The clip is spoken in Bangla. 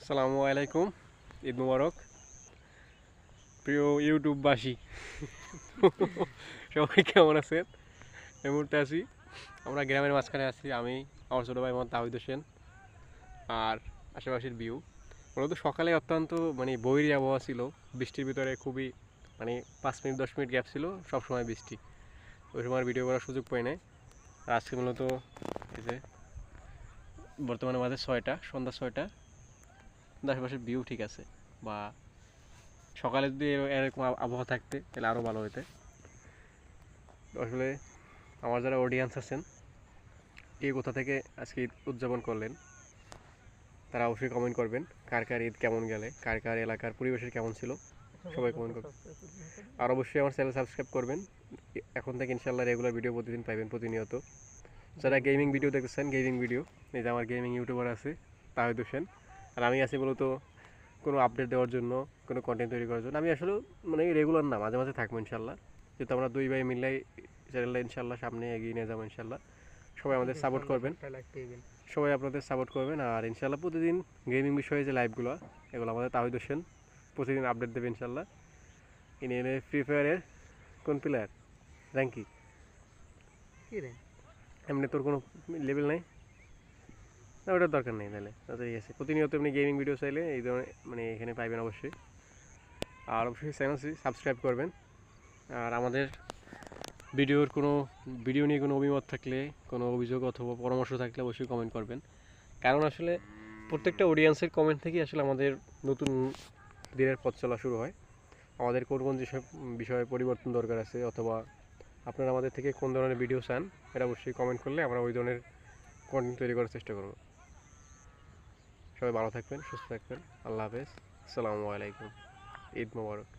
আসসালামু আলাইকুম, ঈদ মুবারক। প্রিয় ইউটিউববাসী সবাই কেমন আছেন? এই মুহূর্তে আছি আমরা গ্রামের মাঝখানে আছি, আমি, আমার ছোটো ভাই মোহাম্মদ তাহিদ হোসেন আর আশেপাশের ভিউ। মূলত সকালে অত্যন্ত বৈরী আবহাওয়া ছিল, বৃষ্টির ভিতরে খুবই 5 মিনিট 10 মিনিট গ্যাপ ছিল, সবসময় বৃষ্টি। ওই সময় ভিডিও করার সুযোগ পাই নাই। আর আজকে মূলত এই যে বর্তমানে বাজে 6টা, সন্ধ্যা 6টা। আশেপাশের ভিউ ঠিক আছে, বা সকালে যদি এরকম আবহাওয়া থাকতে তাহলে আরও ভালো হইতে। আসলে আমার যারা অডিয়েন্স আছেন, এই কোথা থেকে আজকে ঈদ উদযাপন করলেন, তারা অবশ্যই কমেন্ট করবেন। কার কার ঈদ কেমন গেলে, কার কার এলাকার পরিবেশের কেমন ছিল, সবাই কমেন্ট করবেন। আর অবশ্যই আমার চ্যানেল সাবস্ক্রাইব করবেন। এখন থেকে ইনশাল্লাহ রেগুলার ভিডিও প্রতিদিন পাইবেন, প্রতিনিয়ত। যারা গেমিং ভিডিও দেখতেছেন, গেমিং ভিডিও, এই যে আমার গেমিং ইউটিউবার আছে তাহিদ হোসেন, আর আমি আছি মূলত কোনো আপডেট দেওয়ার জন্য, কোনো কন্টেন্ট তৈরি করার জন্য। আমি আসলে রেগুলার না, মাঝে মাঝে থাকবো ইনশাল্লাহ। যেহেতু আমরা দুই ভাই মিললেই চ্যানেলটা ইনশাল্লাহ সামনে এগিয়ে নিয়ে যাবো ইনশাল্লাহ। সবাই আমাদের সাপোর্ট করবেন, সবাই আপনাদের সাপোর্ট করবেন। আর ইনশাল্লাহ প্রতিদিন গেমিং বিষয়ে যে লাইভগুলো, এগুলো আমাদের তাহিদ হোসেন প্রতিদিন আপডেট দেবে ইনশাল্লাহ। ইনি ফ্রি ফায়ারের কোন প্লেয়ার, র্যাঙ্ক কি? এমনি তোর কোনো লেভেল নাই না, ওটার দরকার নেই। তাহলে ঠিক আছে, প্রতিনিয়ত এমনি গেমিং ভিডিও চাইলে এই ধরনের এখানে পাইবেন অবশ্যই। আর অবশ্যই চ্যানেল সাবস্ক্রাইব করবেন। আর আমাদের ভিডিও নিয়ে কোনো অভিমত থাকলে, কোনো অভিযোগ অথবা পরামর্শ থাকলে অবশ্যই কমেন্ট করবেন। কারণ আসলে প্রত্যেকটা অডিয়েন্সের কমেন্ট থেকেই আসলে আমাদের নতুন দিনের পথ চলা শুরু হয়। আমাদের কোন কোন যেসব বিষয়ে পরিবর্তন দরকার আছে, অথবা আপনারা আমাদের থেকে কোন ধরনের ভিডিও চান, এটা অবশ্যই কমেন্ট করলে আমরা ওই ধরনের কন্টেন্ট তৈরি করার চেষ্টা করব। সবাই ভালো থাকবেন, সুস্থ থাকবেন। আল্লাহ হাফেজ, আসসালামু আলাইকুম, ঈদ মোবারক।